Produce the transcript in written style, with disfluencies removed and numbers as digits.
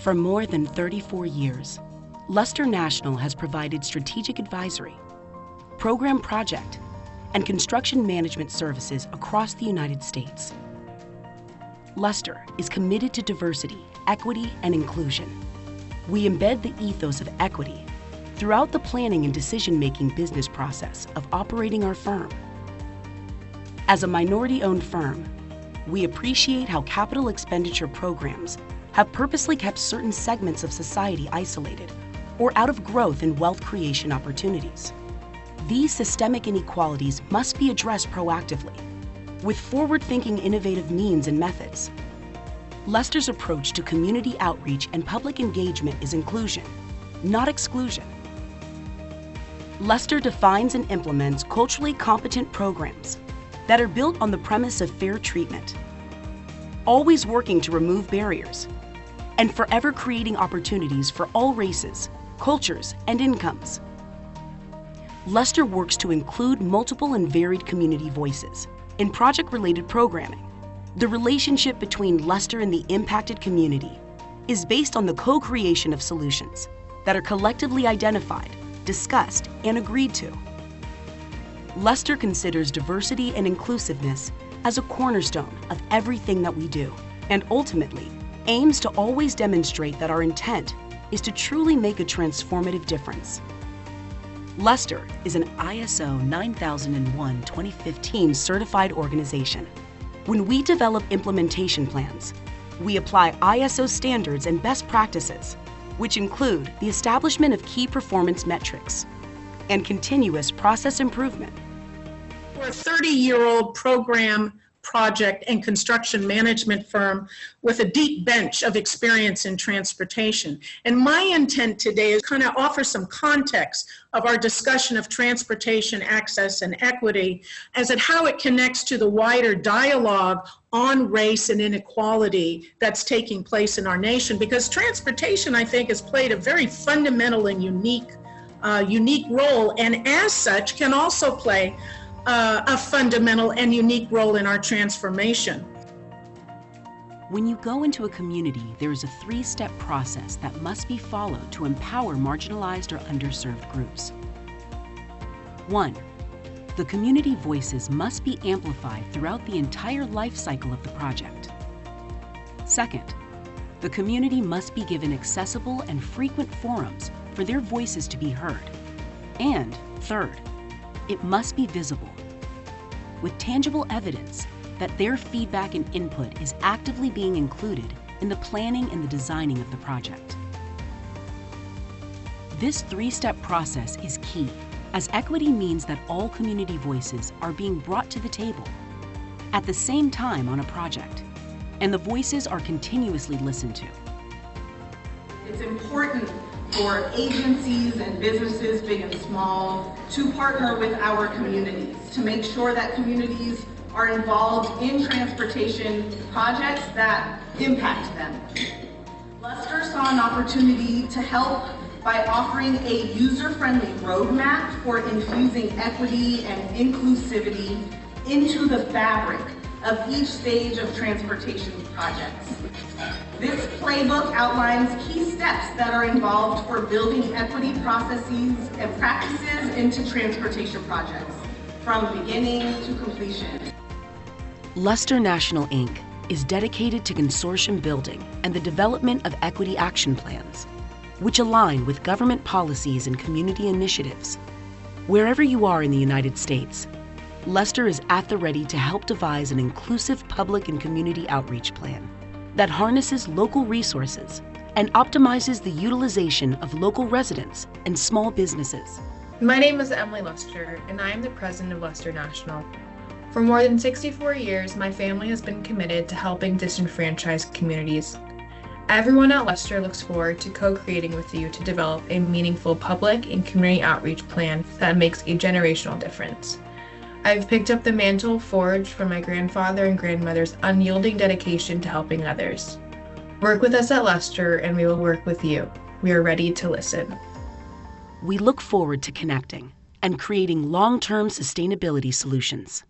For more than 34 years, Luster National has provided strategic advisory, program project, and construction management services across the United States. Luster is committed to diversity, equity, and inclusion. We embed the ethos of equity throughout the planning and decision-making business process of operating our firm. As a minority-owned firm, we appreciate how capital expenditure programs have purposely kept certain segments of society isolated or out of growth and wealth creation opportunities. These systemic inequalities must be addressed proactively, with forward-thinking innovative means and methods. Luster's approach to community outreach and public engagement is inclusion, not exclusion. Luster defines and implements culturally competent programs that are built on the premise of fair treatment, always working to remove barriers, and forever creating opportunities for all races, cultures, and incomes. Luster works to include multiple and varied community voices in project-related programming. The relationship between Luster and the impacted community is based on the co-creation of solutions that are collectively identified, discussed, and agreed to. Luster considers diversity and inclusiveness as a cornerstone of everything that we do, and ultimately aims to always demonstrate that our intent is to truly make a transformative difference. Luster is an ISO 9001:2015 certified organization. When we develop implementation plans, we apply ISO standards and best practices, which include the establishment of key performance metrics and continuous process improvement. We're a 30-year-old program, project, and construction management firm with a deep bench of experience in transportation. And my intent today is kind of offer some context of our discussion of transportation access and equity as to how it connects to the wider dialogue on race and inequality that's taking place in our nation. Because transportation, I think, has played a very fundamental and unique role, and as such can also play a fundamental and unique role in our transformation. When you go into a community, there is a three-step process that must be followed to empower marginalized or underserved groups. 1. The community voices must be amplified throughout the entire life cycle of the project. 2nd, the community must be given accessible and frequent forums for their voices to be heard. And 3rd, it must be visible, with tangible evidence that their feedback and input is actively being included in the planning and the designing of the project. This three-step process is key, as equity means that all community voices are being brought to the table at the same time on a project, and the voices are continuously listened to. It's important for agencies and businesses, big and small, to partner with our communities to make sure that communities are involved in transportation projects that impact them. Luster saw an opportunity to help by offering a user-friendly roadmap for infusing equity and inclusivity into the fabric of each stage of transportation projects. This playbook outlines key steps that are involved for building equity processes and practices into transportation projects, from beginning to completion. Luster National, Inc. is dedicated to consortium building and the development of equity action plans, which align with government policies and community initiatives. Wherever you are in the United States, Luster is at the ready to help devise an inclusive public and community outreach plan that harnesses local resources and optimizes the utilization of local residents and small businesses. My name is Emily Luster, and I am the president of Luster National. For more than 64 years, my family has been committed to helping disenfranchised communities. Everyone at Luster looks forward to co-creating with you to develop a meaningful public and community outreach plan that makes a generational difference. I've picked up the mantle forged from my grandfather and grandmother's unyielding dedication to helping others. Work with us at Luster, and we will work with you. We are ready to listen. We look forward to connecting and creating long-term sustainability solutions.